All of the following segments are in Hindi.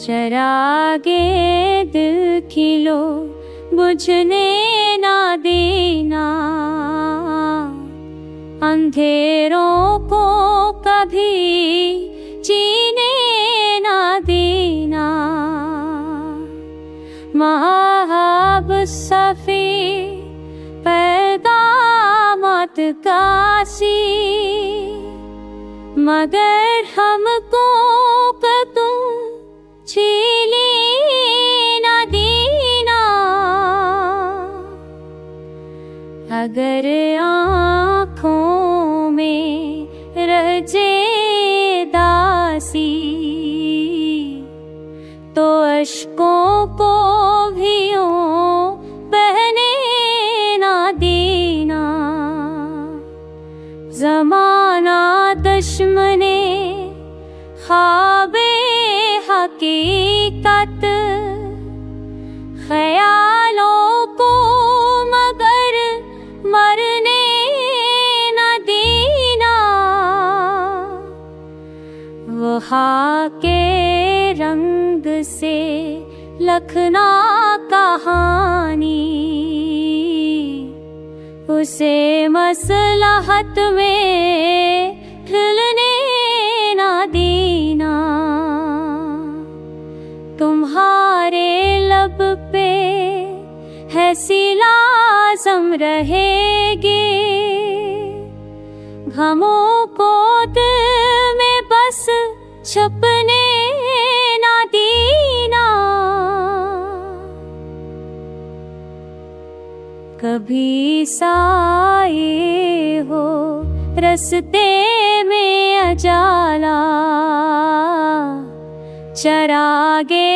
चरागे दिल खिलो बुझने ना देना, अंधेरों को कभी जीने ना देना। महाब सफी पैगामत कासी, मगर हमको तुम छीले ना देना। अगर आँखों में रह जे दासी, तो अश्कों को भी यूं बहने ना देना। ज़माना दुश्मने ख्वाबे हकीकत, ख्यालों को मगर मरने न देना। वो खाके रंग से लखना कहानी, उसे मसलहत में ढलने ना देना। तुम्हारे लब पे है सिलाज़म रहेगी, गमों को दिल में बस छुपने ना देना। कभी साए हो रस्ते में अजाला, चरागे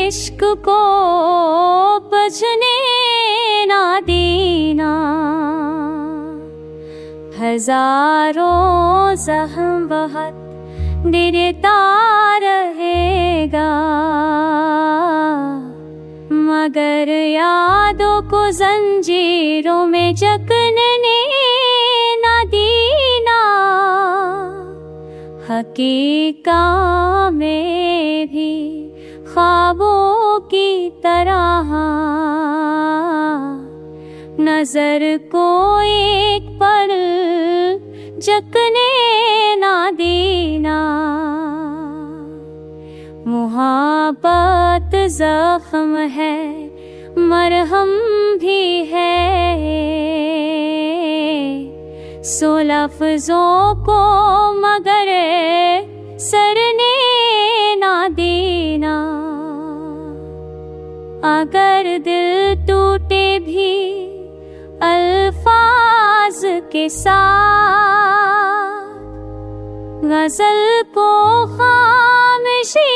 इश्क को बुझने ना देना। हजारों ज़ख्म बहुत देता रहेगा, मगर यादों को जंजीरों में जकड़ने ना देना। हकीका में भी ख्वाबों की तरह नजर को एक पल जकने ना देना। मुहब्बत ज़ख्म है, मरहम भी है, सो लफ्ज़ों को मगर सरने ना देना। अगर दिल टूटे भी अल्फाज के साथ, गज़ल को खामोशी